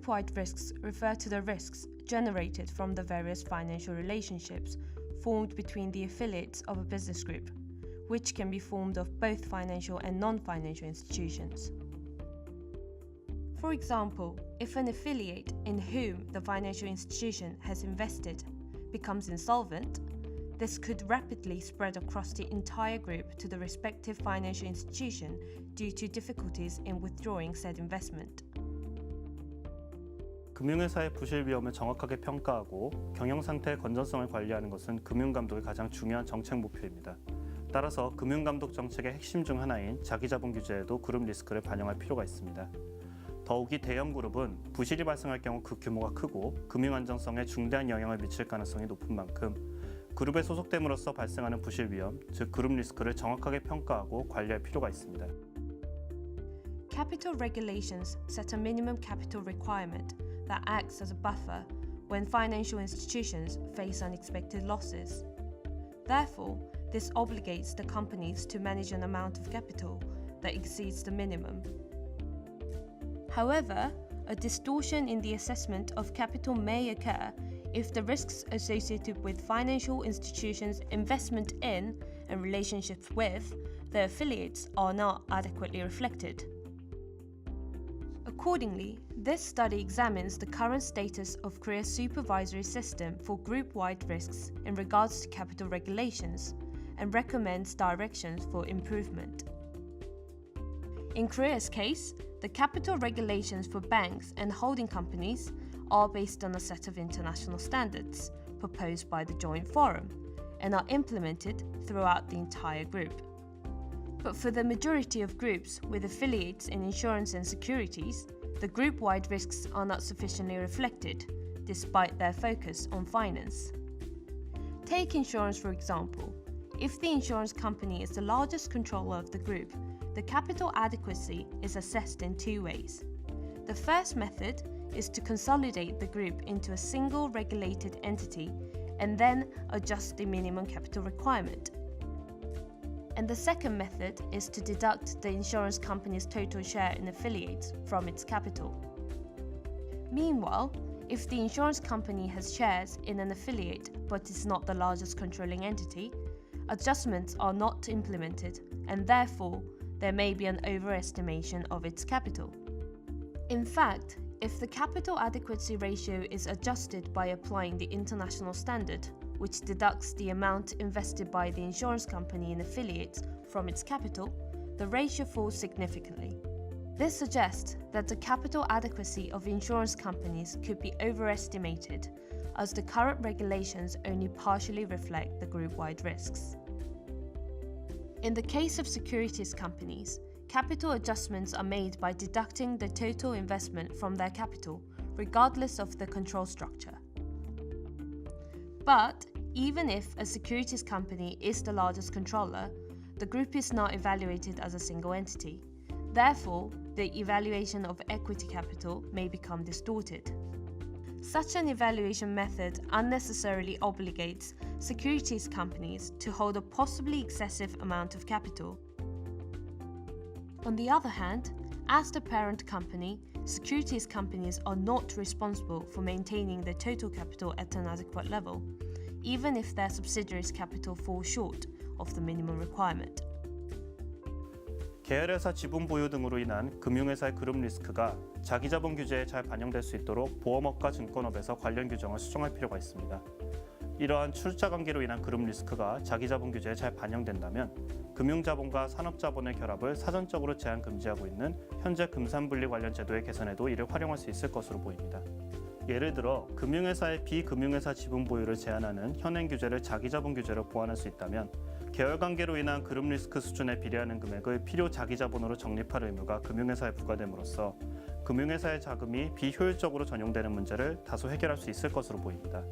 group-wide risks refer to the risks generated from the various financial relationships formed between the affiliates of a business group, which can be formed of both financial and non-financial institutions. For example, if an affiliate in whom the financial institution has invested becomes insolvent, this could rapidly spread across the entire group to the respective financial institution due to difficulties in withdrawing said investment. 금융회사의 부실 위험을 정확하게 평가하고 경영 상태의 건전성을 관리하는 것은 금융감독의 가장 중요한 정책 목표입니다. 따라서 금융감독 정책의 핵심 중 하나인 자기자본 규제에도 그룹 리스크를 반영할 필요가 있습니다. 더욱이 대형 그룹은 부실이 발생할 경우 그 규모가 크고 금융 안정성에 중대한 영향을 미칠 가능성이 높은 만큼 그룹에 소속됨으로써 발생하는 부실 위험, 즉 그룹 리스크를 정확하게 평가하고 관리할 필요가 있습니다. Capital regulations set a minimum capital requirement that acts as a buffer when financial institutions face unexpected losses. Therefore, this obligates the companies to manage an amount of capital that exceeds the minimum. However, a distortion in the assessment of capital may occur if the risks associated with financial institutions' investment in and relationships with their affiliates are not adequately reflected. Accordingly, this study examines the current status of Korea's supervisory system for group-wide risks in regards to capital regulations and recommends directions for improvement. In Korea's case, the capital regulations for banks and holding companies are based on a set of international standards proposed by the Joint Forum and are implemented throughout the entire group. But for the majority of groups with affiliates in insurance and securities, the group-wide risks are not sufficiently reflected, despite their focus on finance. Take insurance for example. If the insurance company is the largest controller of the group, the capital adequacy is assessed in two ways. The first method is to consolidate the group into a single regulated entity and then adjust the minimum capital requirement. And the second method is to deduct the insurance company's total share in affiliates from its capital. Meanwhile, if the insurance company has shares in an affiliate but is not the largest controlling entity, adjustments are not implemented and therefore there may be an overestimation of its capital. In fact, if the capital adequacy ratio is adjusted by applying the international standard, which deducts the amount invested by the insurance company in affiliates from its capital, the ratio falls significantly. This suggests that the capital adequacy of insurance companies could be overestimated, as the current regulations only partially reflect the group-wide risks. In the case of securities companies, capital adjustments are made by deducting the total investment from their capital, regardless of the control structure. But even if a securities company is the largest controller, the group is not evaluated as a single entity. Therefore, the evaluation of equity capital may become distorted. Such an evaluation method unnecessarily obligates securities companies to hold a possibly excessive amount of capital. On the other hand, as the parent company, securities companies are not responsible for maintaining the total capital at an adequate level, even if their subsidiaries' capital falls short of the minimum requirement. 계열회사 지분 보유 등으로 인한 금융회사의 그룹 리스크가 자기자본 규제에 잘 반영될 수 있도록 보험업과 증권업에서 관련 규정을 수정할 필요가 있습니다. 이러한 출자관계로 인한 그룹 리스크가 자기자본 규제에 잘 반영된다면 금융자본과 산업자본의 결합을 사전적으로 제한 금지하고 있는 현재 금산분리 관련 제도의 개선에도 이를 활용할 수 있을 것으로 보입니다. 예를 들어 금융회사의 비금융회사 지분 보유를 제한하는 현행 규제를 자기자본 규제로 보완할 수 있다면 계열관계로 인한 그룹 리스크 수준에 비례하는 금액을 필요 자기자본으로 적립할 의무가 금융회사에 부과됨으로써 금융회사의 자금이 비효율적으로 전용되는 문제를 다소 해결할 수 있을 것으로 보입니다.